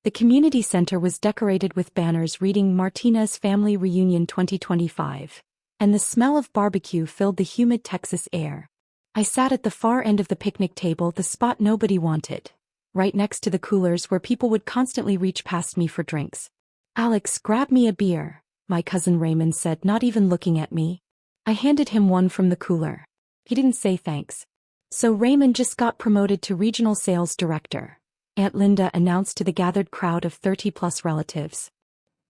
The community center was decorated with banners reading Martinez Family Reunion 2025, and the smell of barbecue filled the humid Texas air. I sat at the far end of the picnic table, the spot nobody wanted, right next to the coolers where people would constantly reach past me for drinks. "Alex, grab me a beer," my cousin Raymond said, not even looking at me. I handed him one from the cooler. He didn't say thanks. "So Raymond just got promoted to regional sales director," Aunt Linda announced to the gathered crowd of 30-plus relatives.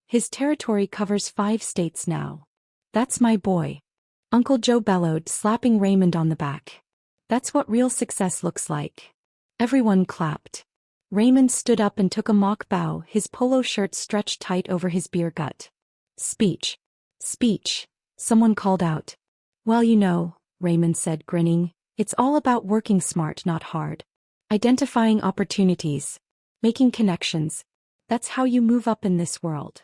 "His territory covers 5 states now." "That's my boy," Uncle Joe bellowed, slapping Raymond on the back. "That's what real success looks like." Everyone clapped. Raymond stood up and took a mock bow, his polo shirt stretched tight over his beer gut. "Speech. Speech," someone called out. "Well, you know," Raymond said, grinning, "it's all about working smart, not hard. Identifying opportunities. Making connections. That's how you move up in this world."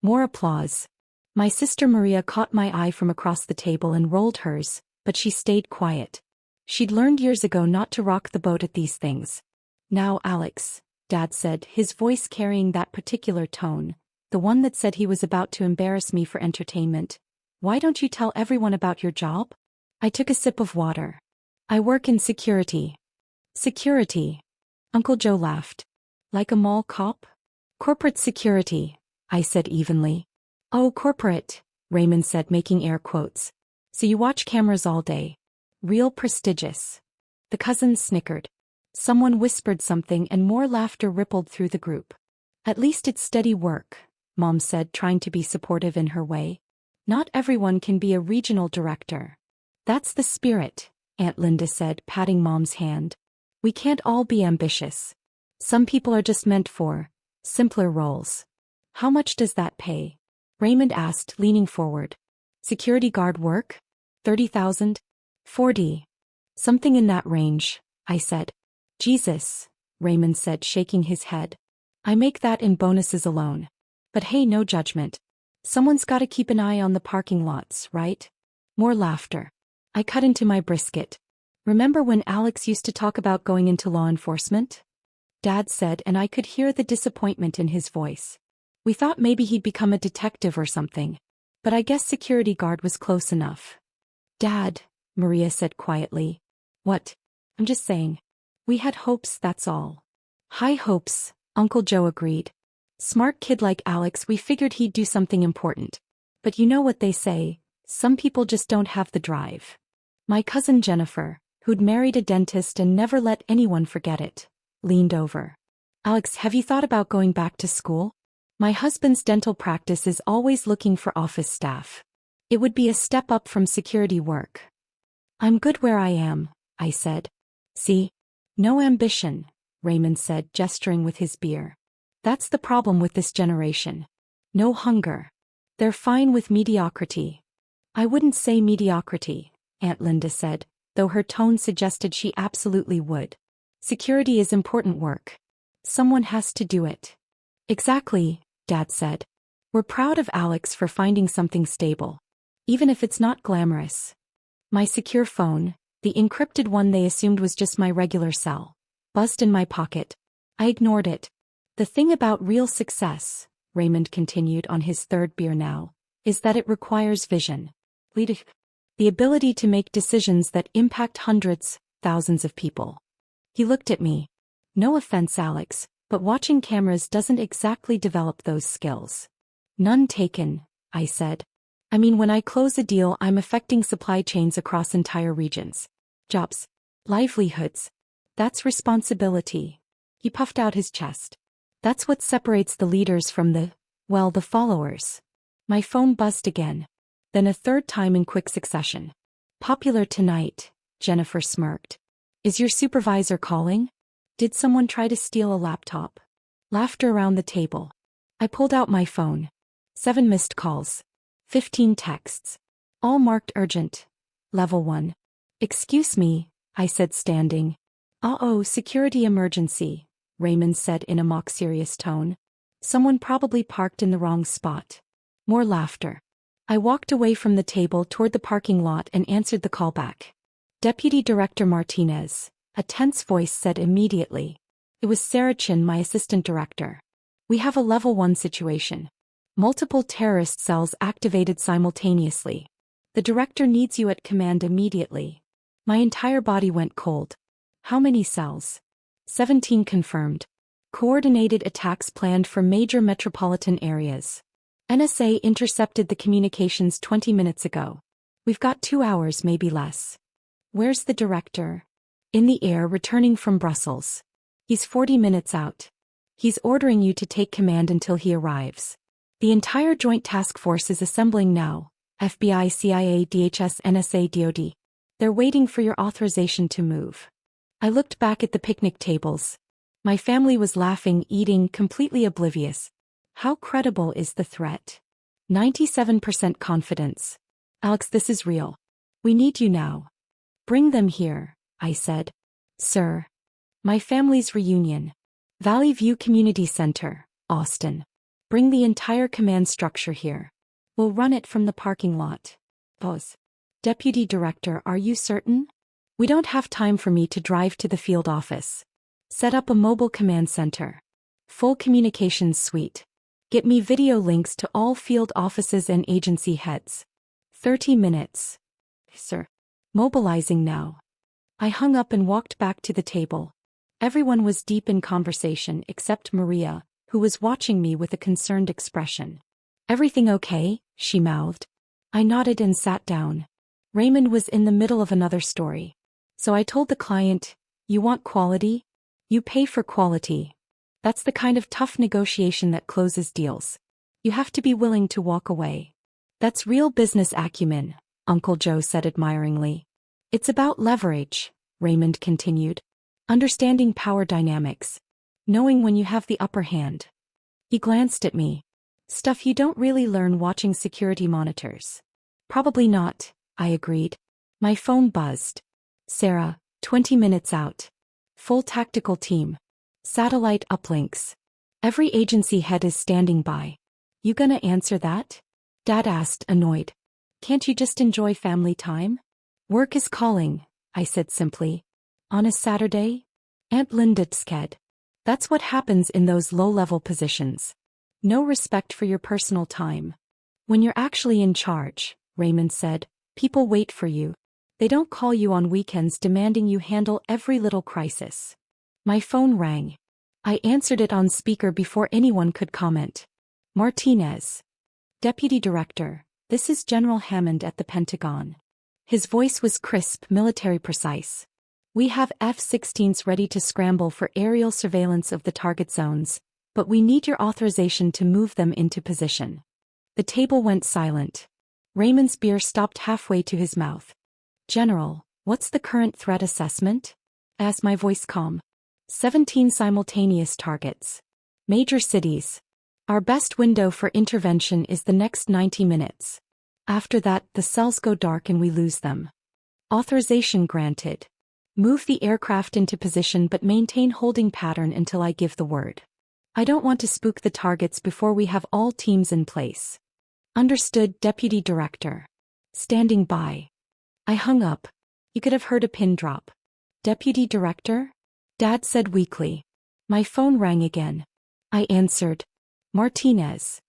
More applause. My sister Maria caught my eye from across the table and rolled hers, but she stayed quiet. She'd learned years ago not to rock the boat at these things. "Now, Alex," Dad said, his voice carrying that particular tone, the one that said he was about to embarrass me for entertainment. "Why don't you tell everyone about your job?" I took a sip of water. "I work in security." "Security?" Uncle Joe laughed. "Like a mall cop?" "Corporate security," I said evenly. "Oh, corporate," Raymond said, making air quotes. "So you watch cameras all day. Real prestigious." The cousins snickered. Someone whispered something and more laughter rippled through the group. "At least it's steady work," Mom said, trying to be supportive in her way. "Not everyone can be a regional director." "That's the spirit," Aunt Linda said, patting Mom's hand. "We can't all be ambitious. Some people are just meant for simpler roles." "How much does that pay?" Raymond asked, leaning forward. "Security guard work? 30,000? 40? Something in that range," I said. "Jesus," Raymond said, shaking his head. "I make that in bonuses alone. But hey, no judgment. Someone's gotta keep an eye on the parking lots, right?" More laughter. I cut into my brisket. "Remember when Alex used to talk about going into law enforcement?" Dad said, and I could hear the disappointment in his voice. "We thought maybe he'd become a detective or something. But I guess security guard was close enough." "Dad," Maria said quietly. "What?" "I'm just saying. We had hopes, that's all." "High hopes," Uncle Joe agreed. "Smart kid like Alex, we figured he'd do something important. But you know what they say, some people just don't have the drive." My cousin Jennifer, who'd married a dentist and never let anyone forget it, leaned over. "Alex, have you thought about going back to school? My husband's dental practice is always looking for office staff. It would be a step up from security work." "I'm good where I am," I said. "See? No ambition," Raymond said, gesturing with his beer. "That's the problem with this generation. No hunger. They're fine with mediocrity." "I wouldn't say mediocrity," Aunt Linda said, though her tone suggested she absolutely would. "Security is important work. Someone has to do it." "Exactly," Dad said. "We're proud of Alex for finding something stable. Even if it's not glamorous." My secure phone, the encrypted one they assumed was just my regular cell, buzzed in my pocket. I ignored it. "The thing about real success," Raymond continued on his 3rd beer now, "is that it requires vision. Leadership. The ability to make decisions that impact hundreds, thousands of people." He looked at me. "No offense, Alex, but watching cameras doesn't exactly develop those skills." "None taken," I said. "I mean, when I close a deal, I'm affecting supply chains across entire regions. Jobs. Livelihoods. That's responsibility." He puffed out his chest. "That's what separates the leaders from the followers." My phone buzzed again. Then a 3rd time in quick succession. "Popular tonight," Jennifer smirked. "Is your supervisor calling? Did someone try to steal a laptop?" Laughter around the table. I pulled out my phone. 7 missed calls. 15 texts. All marked urgent. Level 1. "Excuse me," I said, standing. "Uh-oh, security emergency," Raymond said in a mock serious tone. "Someone probably parked in the wrong spot." More laughter. I walked away from the table toward the parking lot and answered the call back. "Deputy Director Martinez," a tense voice said immediately. It was Sarah Chin, my assistant director. We have a level 1 situation. Multiple terrorist cells activated simultaneously. The director needs you at command immediately. My entire body went cold. How many cells? 17 confirmed. Coordinated attacks planned for major metropolitan areas. NSA intercepted the communications 20 minutes ago. We've got 2 hours, maybe less. Where's the director? In the air, returning from Brussels. He's 40 minutes out. He's ordering you to take command until he arrives. The entire Joint Task Force is assembling now. FBI, CIA, DHS, NSA, DOD. They're waiting for your authorization to move. I looked back at the picnic tables. My family was laughing, eating, completely oblivious. How credible is the threat? 97% confidence. Alex, this is real. We need you now. Bring them here, I said. Sir. My family's reunion. Valley View Community Center, Austin. Bring the entire command structure here. We'll run it from the parking lot. Pause. Deputy Director, are you certain? We don't have time for me to drive to the field office. Set up a mobile command center. Full communications suite. Get me video links to all field offices and agency heads. 30 minutes. Sir. Mobilizing now. I hung up and walked back to the table. Everyone was deep in conversation except Maria, who was watching me with a concerned expression. Everything okay? She mouthed. I nodded and sat down. Raymond was in the middle of another story. So I told the client, you want quality? You pay for quality. That's the kind of tough negotiation that closes deals. You have to be willing to walk away. That's real business acumen, Uncle Joe said admiringly. It's about leverage, Raymond continued. Understanding power dynamics. Knowing when you have the upper hand. He glanced at me. Stuff you don't really learn watching security monitors. Probably not, I agreed. My phone buzzed. Sarah, 20 minutes out. Full tactical team. Satellite uplinks. Every agency head is standing by. You gonna answer that? Dad asked, annoyed. Can't you just enjoy family time? Work is calling, I said simply. On a Saturday? Aunt Linda sked. That's what happens in those low-level positions. No respect for your personal time. When you're actually in charge, Raymond said, people wait for you. They don't call you on weekends demanding you handle every little crisis. My phone rang. I answered it on speaker before anyone could comment. Martinez. Deputy Director, this is General Hammond at the Pentagon. His voice was crisp, military precise. We have F-16s ready to scramble for aerial surveillance of the target zones, but we need your authorization to move them into position. The table went silent. Raymond's beer stopped halfway to his mouth. General, what's the current threat assessment? Asked my voice calm. 17 simultaneous targets. Major cities. Our best window for intervention is the next 90 minutes. After that, the cells go dark and we lose them. Authorization granted. Move the aircraft into position but maintain holding pattern until I give the word. I don't want to spook the targets before we have all teams in place. Understood, Deputy Director. Standing by. I hung up. You could have heard a pin drop. Deputy Director? Dad said weakly. My phone rang again. I answered. Martinez.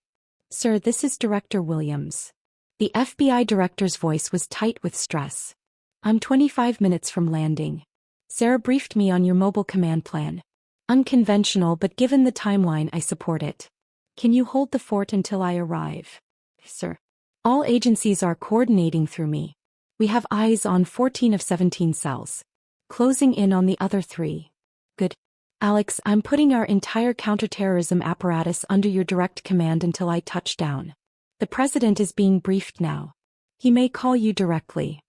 Sir, this is Director Williams. The FBI director's voice was tight with stress. I'm 25 minutes from landing. Sarah briefed me on your mobile command plan. Unconventional, but given the timeline, I support it. Can you hold the fort until I arrive? Sir. All agencies are coordinating through me. We have eyes on 14 of 17 cells. Closing in on the other 3. Good. Alex, I'm putting our entire counterterrorism apparatus under your direct command until I touch down. The president is being briefed now. He may call you directly.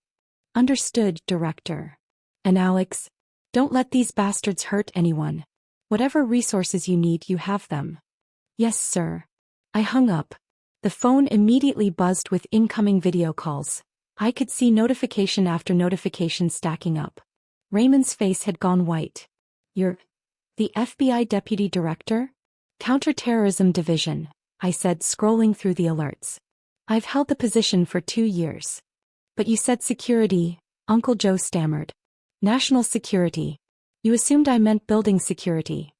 Understood, Director. And Alex, don't let these bastards hurt anyone. Whatever resources you need, you have them. Yes, sir. I hung up. The phone immediately buzzed with incoming video calls. I could see notification after notification stacking up. Raymond's face had gone white. You're the FBI Deputy Director? Counterterrorism Division, I said, scrolling through the alerts. I've held the position for 2 years. But you said security, Uncle Joe stammered. National security. You assumed I meant building security.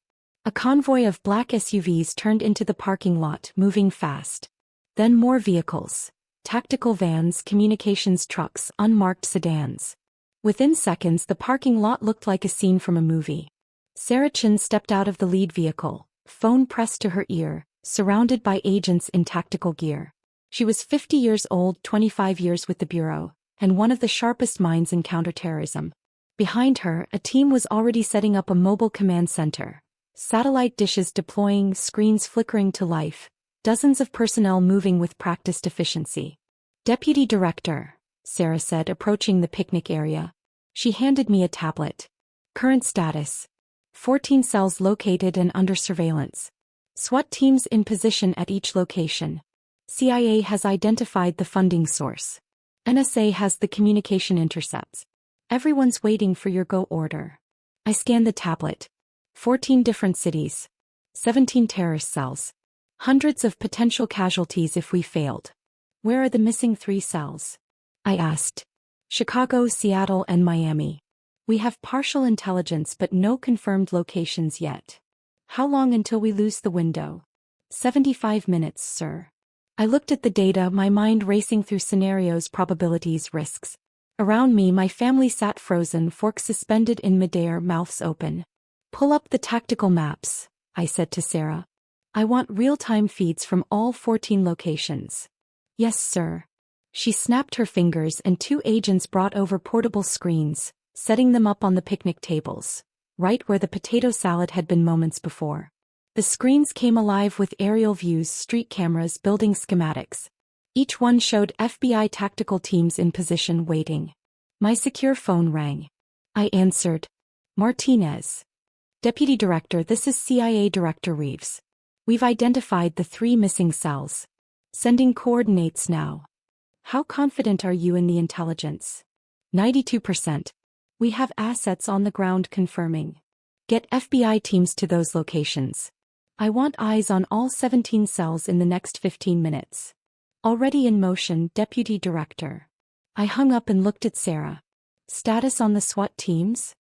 A convoy of black SUVs turned into the parking lot, moving fast. Then more vehicles. Tactical vans, communications trucks, unmarked sedans. Within seconds, the parking lot looked like a scene from a movie. Sarah Chin stepped out of the lead vehicle, phone pressed to her ear, surrounded by agents in tactical gear. She was 50 years old, 25 years with the Bureau, and one of the sharpest minds in counterterrorism. Behind her, a team was already setting up a mobile command center. Satellite dishes deploying, screens flickering to life, dozens of personnel moving with practiced efficiency. "Deputy Director," Sarah said, approaching the picnic area. She handed me a tablet. "Current status. 14 cells located and under surveillance. SWAT teams in position at each location. CIA has identified the funding source. NSA has the communication intercepts. Everyone's waiting for your go order." I scanned the tablet. 14 different cities. 17 terrorist cells. Hundreds of potential casualties if we failed. "Where are the missing 3 cells?" I asked. "Chicago, Seattle, and Miami. We have partial intelligence but no confirmed locations yet." "How long until we lose the window?" 75 minutes, sir." I looked at the data, my mind racing through scenarios, probabilities, risks. Around me, my family sat frozen, forks suspended in midair, mouths open. "Pull up the tactical maps," I said to Sarah. "I want real-time feeds from all 14 locations." "Yes, sir." She snapped her fingers and 2 agents brought over portable screens, setting them up on the picnic tables, right where the potato salad had been moments before. The screens came alive with aerial views, street cameras, building schematics. Each one showed FBI tactical teams in position waiting. My secure phone rang. I answered. "Martinez. Deputy Director, this is CIA Director Reeves. We've identified the 3 missing cells. Sending coordinates now." "How confident are you in the intelligence?" 92%. "We have assets on the ground confirming. Get FBI teams to those locations. I want eyes on all 17 cells in the next 15 minutes. Already in motion, Deputy Director." I hung up and looked at Sarah. "Status on the SWAT teams?"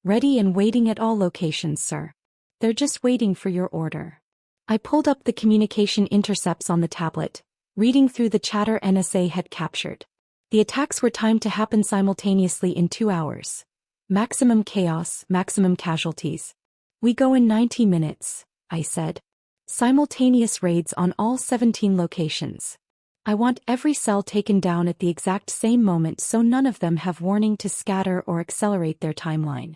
"Ready and waiting at all locations, sir. They're just waiting for your order." I pulled up the communication intercepts on the tablet, reading through the chatter NSA had captured. The attacks were timed to happen simultaneously in 2 hours. Maximum chaos, maximum casualties. "We go in 90 minutes, I said. "Simultaneous raids on all 17 locations. I want every cell taken down at the exact same moment so none of them have warning to scatter or accelerate their timeline."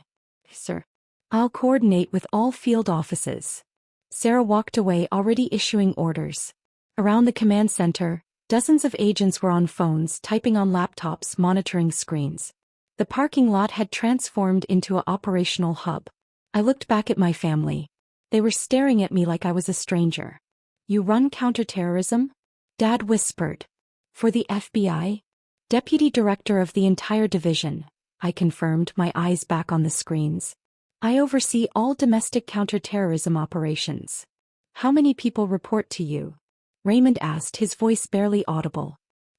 "Sir." "I'll coordinate with all field offices." Sarah walked away, already issuing orders. Around the command center, dozens of agents were on phones, typing on laptops, monitoring screens. The parking lot had transformed into an operational hub. I looked back at my family. They were staring at me like I was a stranger. "You run counterterrorism?" Dad whispered. "For the FBI?" "Deputy Director of the entire division," I confirmed, my eyes back on the screens. "I oversee all domestic counterterrorism operations." "How many people report to you?" Raymond asked, his voice barely audible.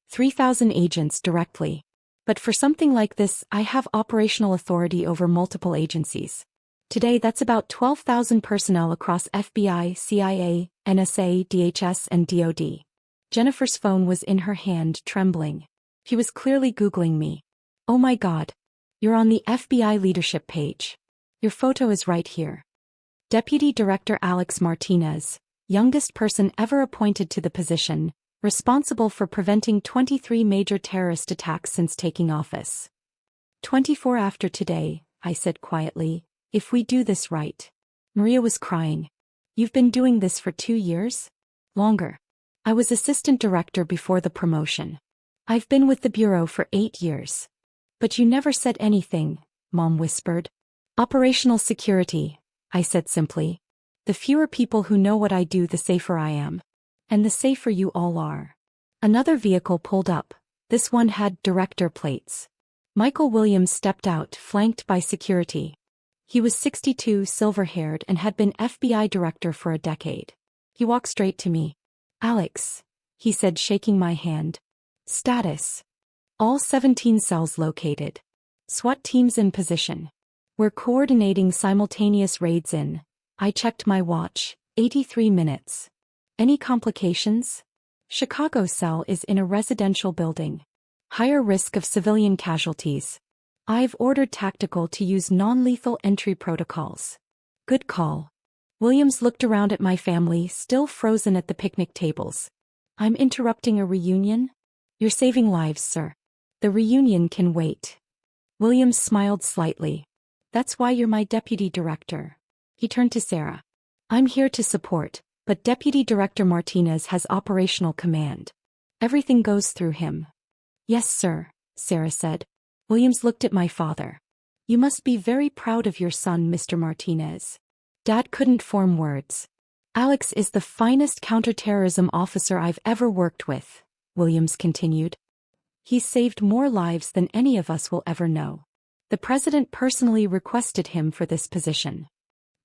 3,000 agents directly. But for something like this, I have operational authority over multiple agencies. Today that's about 12,000 personnel across FBI, CIA, NSA, DHS, and DoD. Jennifer's phone was in her hand, trembling. He was clearly Googling me. "Oh my God. You're on the FBI leadership page. Your photo is right here." Deputy Director Alex Martinez, youngest person ever appointed to the position, responsible for preventing 23 major terrorist attacks since taking office. 24 after today, I said quietly, "if we do this right." Maria was crying. "You've been doing this for 2 years? Longer." "I was assistant director before the promotion. I've been with the Bureau for 8 years. But you never said anything," Mom whispered. "Operational security," I said simply. "The fewer people who know what I do, the safer I am. And the safer you all are." Another vehicle pulled up. This one had director plates. Michael Williams stepped out, flanked by security. He was 62, silver-haired, and had been FBI director for a decade. He walked straight to me. "Alex," he said, shaking my hand. "Status. All 17 cells located. SWAT teams in position. We're coordinating simultaneous raids in I checked my watch. 83 minutes. Any complications? Chicago cell is in a residential building. Higher risk of civilian casualties. I've ordered tactical to use non-lethal entry protocols. Good call. Williams looked around at my family, still frozen at the picnic tables. I'm interrupting a reunion? You're saving lives, sir. The reunion can wait. Williams smiled slightly. That's why you're my deputy director. He turned to Sarah. I'm here to support, but Deputy Director Martinez has operational command. Everything goes through him. Yes, sir, Sarah said. Williams looked at my father. You must be very proud of your son, Mr. Martinez. Dad couldn't form words. Alex is the finest counterterrorism officer I've ever worked with, Williams continued. He's saved more lives than any of us will ever know. The president personally requested him for this position.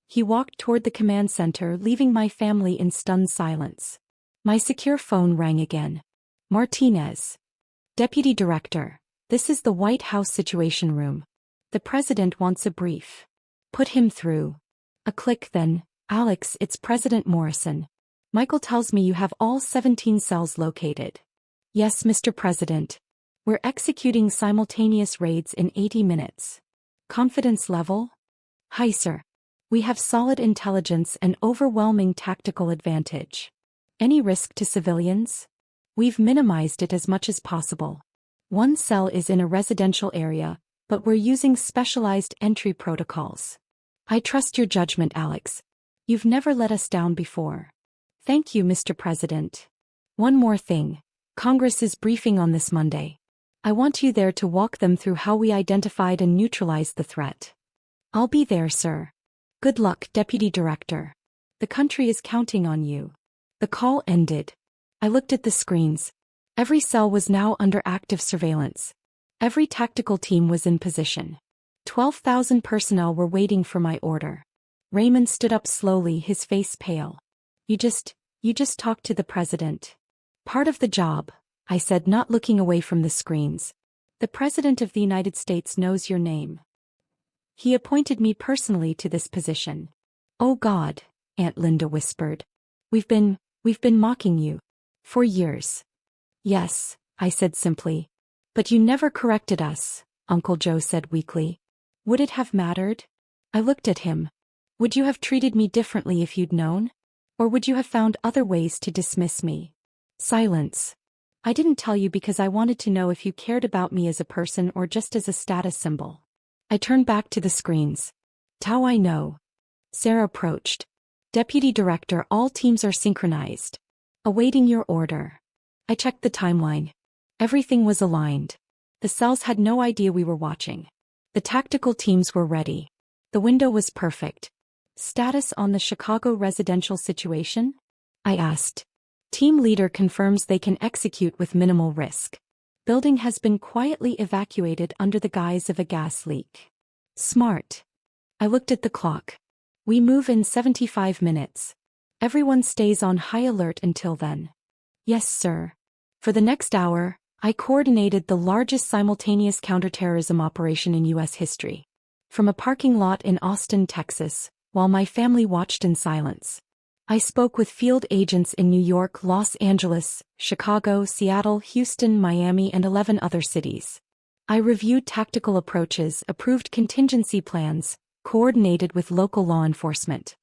He walked toward the command center, leaving my family in stunned silence. My secure phone rang again. Martinez. Deputy Director, this is the White House Situation Room. The president wants a brief. Put him through. A click then. Alex, it's President Morrison. Michael tells me you have all 17 cells located. Yes, Mr. President. We're executing simultaneous raids in 80 minutes. Confidence level? High, sir. We have solid intelligence and overwhelming tactical advantage. Any risk to civilians? We've minimized it as much as possible. One cell is in a residential area, but we're using specialized entry protocols. I trust your judgment, Alex. You've never let us down before. Thank you, Mr. President. One more thing. Congress is briefing on this Monday. I want you there to walk them through how we identified and neutralized the threat. I'll be there, sir. Good luck, Deputy Director. The country is counting on you. The call ended. I looked at the screens. Every cell was now under active surveillance. Every tactical team was in position. 12,000 personnel were waiting for my order. Raymond stood up slowly, his face pale. You just talked to the president. Part of the job, I said, not looking away from the screens. The President of the United States knows your name. He appointed me personally to this position. Oh God, Aunt Linda whispered. We've been mocking you. For years. Yes, I said simply. But you never corrected us, Uncle Joe said weakly. Would it have mattered? I looked at him. Would you have treated me differently if you'd known? Or would you have found other ways to dismiss me? Silence. I didn't tell you because I wanted to know if you cared about me as a person or just as a status symbol. I turned back to the screens. How I know. Sarah approached. Deputy Director, all teams are synchronized. Awaiting your order. I checked the timeline. Everything was aligned. The cells had no idea we were watching. The tactical teams were ready. The window was perfect. Status on the Chicago residential situation? I asked. Team leader confirms they can execute with minimal risk. Building has been quietly evacuated under the guise of a gas leak. Smart. I looked at the clock. We move in 75 minutes. Everyone stays on high alert until then. Yes, sir. For the next hour, I coordinated the largest simultaneous counterterrorism operation in U.S. history. From a parking lot in Austin, Texas, while my family watched in silence. I spoke with field agents in New York, Los Angeles, Chicago, Seattle, Houston, Miami, and 11 other cities. I reviewed tactical approaches, approved contingency plans, coordinated with local law enforcement.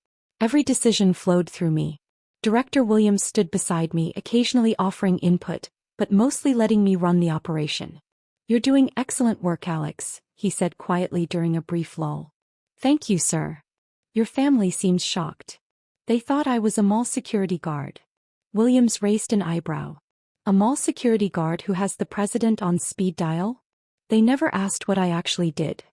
Every decision flowed through me. Director Williams stood beside me, occasionally offering input, but mostly letting me run the operation. You're doing excellent work, Alex, he said quietly during a brief lull. Thank you, sir. Your family seems shocked. They thought I was a mall security guard. Williams raised an eyebrow. A mall security guard who has the president on speed dial? They never asked what I actually did.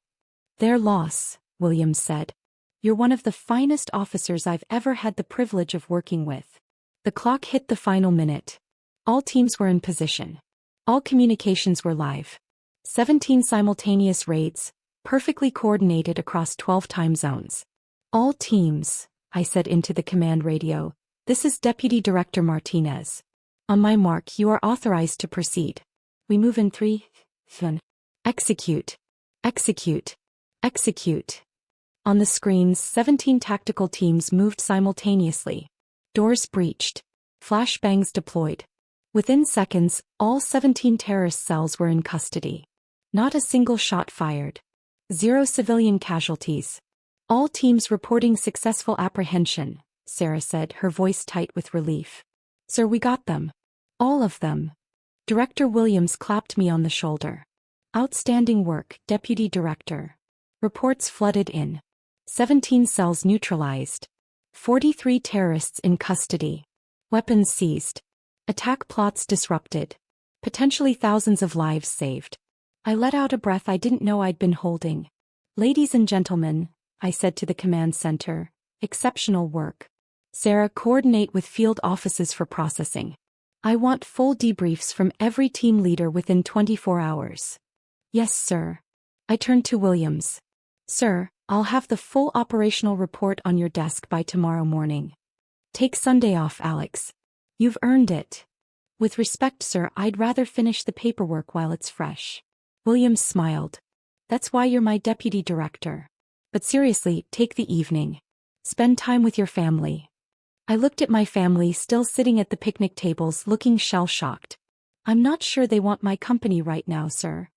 Their loss, Williams said. You're one of the finest officers I've ever had the privilege of working with. The clock hit the final minute. All teams were in position. All communications were live. 17 simultaneous raids, perfectly coordinated across 12 time zones. All teams, I said into the command radio. This is Deputy Director Martinez. On my mark, you are authorized to proceed. We move in 3, 2, execute, execute, execute. On the screens, 17 tactical teams moved simultaneously. Doors breached. Flashbangs deployed. Within seconds, all 17 terrorist cells were in custody. Not a single shot fired. 0 civilian casualties. All teams reporting successful apprehension, Sarah said, her voice tight with relief. Sir, we got them. All of them. Director Williams clapped me on the shoulder. Outstanding work, Deputy Director. Reports flooded in. 17 cells neutralized. 43 terrorists in custody. Weapons seized. Attack plots disrupted. Potentially thousands of lives saved. I let out a breath I didn't know I'd been holding. Ladies and gentlemen, I said to the command center, exceptional work. Sarah, coordinate with field offices for processing. I want full debriefs from every team leader within 24 hours. Yes, sir. I turned to Williams. Sir, I'll have the full operational report on your desk by tomorrow morning. Take Sunday off, Alex. You've earned it. With respect, sir, I'd rather finish the paperwork while it's fresh. Williams smiled. That's why you're my deputy director. But seriously, take the evening. Spend time with your family. I looked at my family still sitting at the picnic tables looking shell-shocked. I'm not sure they want my company right now, sir.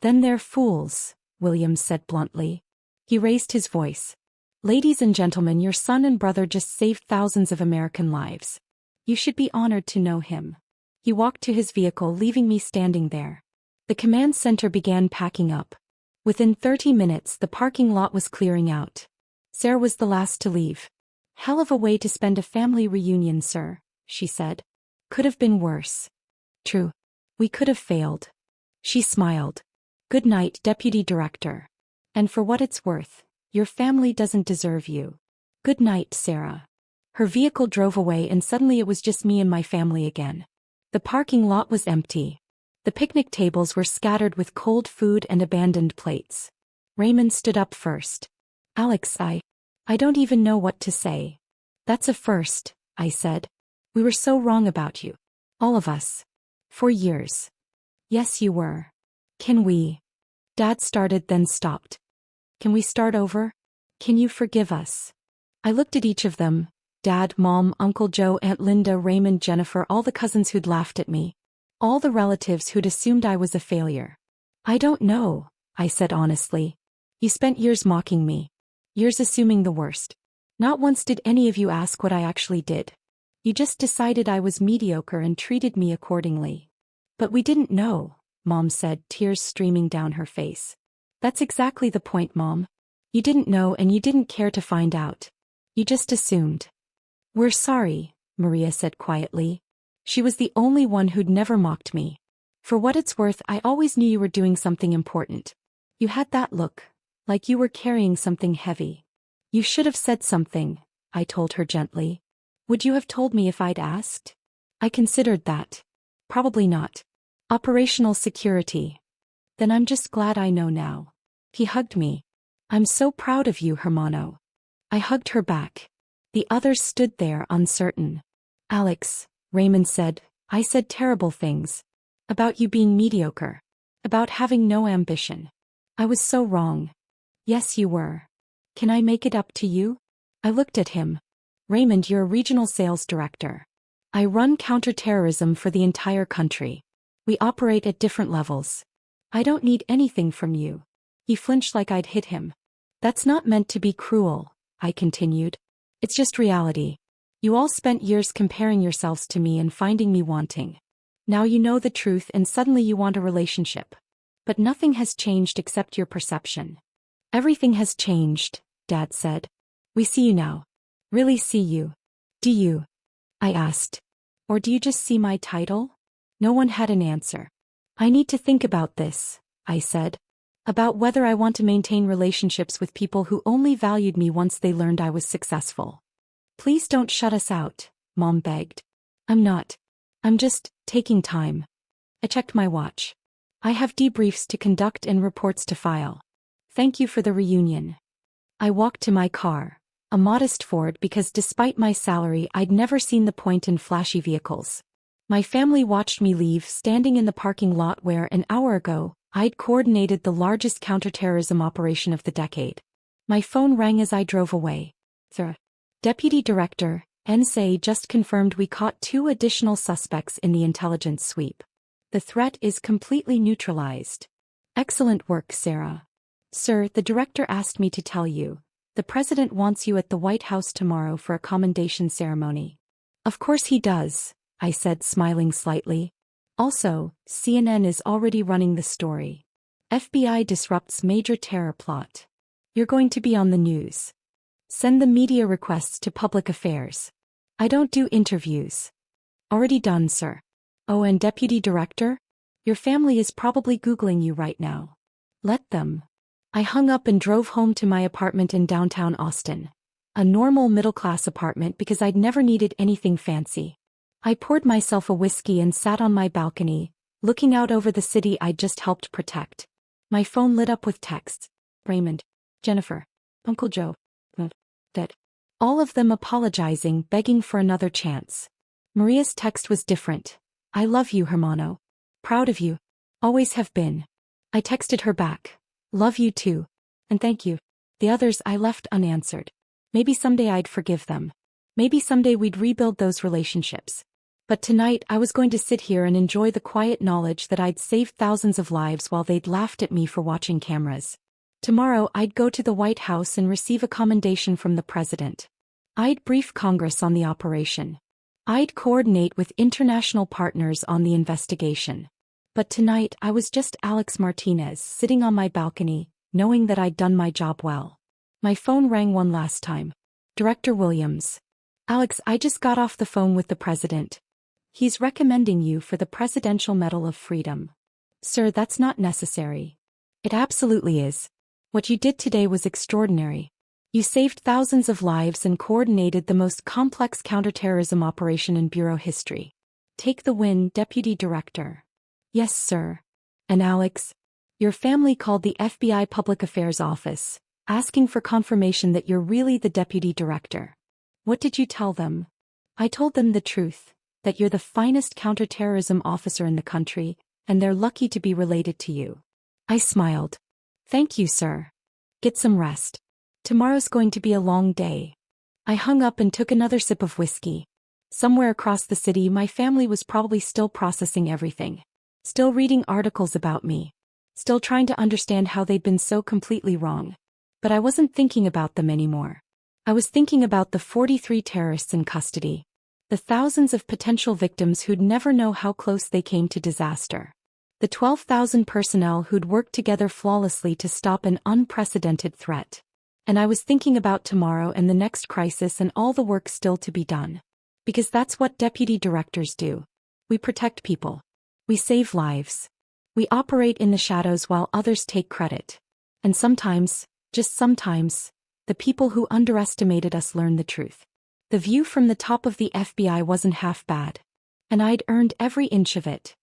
Then they're fools, Williams said bluntly. He raised his voice. Ladies and gentlemen, your son and brother just saved thousands of American lives. You should be honored to know him. He walked to his vehicle, leaving me standing there. The command center began packing up. Within 30 minutes, the parking lot was clearing out. Sarah was the last to leave. Hell of a way to spend a family reunion, sir, she said. Could have been worse. True. We could have failed. She smiled. Good night, Deputy Director. And for what it's worth, your family doesn't deserve you. Good night, Sarah. Her vehicle drove away and suddenly it was just me and my family again. The parking lot was empty. The picnic tables were scattered with cold food and abandoned plates. Raymond stood up first. Alex, I don't even know what to say. That's a first, I said. We were so wrong about you. All of us. For years. Yes, you were. Can we? Dad started then stopped. Can we start over? Can you forgive us? I looked at each of them. Dad, Mom, Uncle Joe, Aunt Linda, Raymond, Jennifer, all the cousins who'd laughed at me. All the relatives who'd assumed I was a failure. I don't know, I said honestly. You spent years mocking me. Years assuming the worst. Not once did any of you ask what I actually did. You just decided I was mediocre and treated me accordingly. But we didn't know, Mom said, tears streaming down her face. That's exactly the point, Mom. You didn't know and you didn't care to find out. You just assumed. We're sorry, Maria said quietly. She was the only one who'd never mocked me. For what it's worth, I always knew you were doing something important. You had that look, like you were carrying something heavy. You should have said something, I told her gently. Would you have told me if I'd asked? I considered that. Probably not. Operational security. Then I'm just glad I know now. He hugged me. I'm so proud of you, Hermano. I hugged her back. The others stood there uncertain. Alex, Raymond said, I said terrible things. About you being mediocre. About having no ambition. I was so wrong. Yes, you were. Can I make it up to you? I looked at him. Raymond, you're a regional sales director. I run counterterrorism for the entire country. We operate at different levels. I don't need anything from you. He flinched like I'd hit him. That's not meant to be cruel, I continued. It's just reality. You all spent years comparing yourselves to me and finding me wanting. Now you know the truth and suddenly you want a relationship. But nothing has changed except your perception. Everything has changed, Dad said. We see you now. Really see you. Do you? I asked. Or do you just see my title? No one had an answer. I need to think about this, I said. About whether I want to maintain relationships with people who only valued me once they learned I was successful. Please don't shut us out, Mom begged. I'm not. I'm just taking time. I checked my watch. I have debriefs to conduct and reports to file. Thank you for the reunion. I walked to my car, a modest Ford because despite my salary I'd never seen the point in flashy vehicles. My family watched me leave standing in the parking lot where an hour ago, I'd coordinated the largest counterterrorism operation of the decade. My phone rang as I drove away. The Deputy Director, NSA, just confirmed we caught 2 additional suspects in the intelligence sweep. The threat is completely neutralized. Excellent work, Sarah. Sir, the director asked me to tell you. The president wants you at the White House tomorrow for a commendation ceremony. Of course he does, I said, smiling slightly. Also, CNN is already running the story. FBI disrupts major terror plot. You're going to be on the news. Send the media requests to public affairs. I don't do interviews. Already done, sir. Oh, and Deputy Director? Your family is probably Googling you right now. Let them. I hung up and drove home to my apartment in downtown Austin. A normal middle-class apartment because I'd never needed anything fancy. I poured myself a whiskey and sat on my balcony, looking out over the city I'd just helped protect. My phone lit up with texts. Raymond, Jennifer, Uncle Joe, Dad. All of them apologizing, begging for another chance. Maria's text was different. I love you, Hermano. Proud of you. Always have been. I texted her back. Love you too. And thank you. The others I left unanswered. Maybe someday I'd forgive them. Maybe someday we'd rebuild those relationships. But tonight I was going to sit here and enjoy the quiet knowledge that I'd saved thousands of lives while they'd laughed at me for watching cameras. Tomorrow I'd go to the White House and receive a commendation from the president. I'd brief Congress on the operation. I'd coordinate with international partners on the investigation. But tonight I was just Alex Martinez sitting on my balcony, knowing that I'd done my job well. My phone rang one last time. Director Williams. Alex, I just got off the phone with the president. He's recommending you for the Presidential Medal of Freedom. Sir, that's not necessary. It absolutely is. What you did today was extraordinary. You saved thousands of lives and coordinated the most complex counterterrorism operation in Bureau history. Take the win, Deputy Director. Yes, sir. And Alex, your family called the FBI Public Affairs Office, asking for confirmation that you're really the Deputy Director. What did you tell them? I told them the truth, that you're the finest counterterrorism officer in the country, and they're lucky to be related to you. I smiled. Thank you, sir. Get some rest. Tomorrow's going to be a long day. I hung up and took another sip of whiskey. Somewhere across the city my family was probably still processing everything. Still reading articles about me. Still trying to understand how they'd been so completely wrong. But I wasn't thinking about them anymore. I was thinking about the 43 terrorists in custody. The thousands of potential victims who'd never know how close they came to disaster. The 12,000 personnel who'd worked together flawlessly to stop an unprecedented threat. And I was thinking about tomorrow and the next crisis and all the work still to be done. Because that's what deputy directors do. We protect people. We save lives. We operate in the shadows while others take credit. And sometimes, just sometimes, the people who underestimated us learn the truth. The view from the top of the FBI wasn't half bad. And I'd earned every inch of it.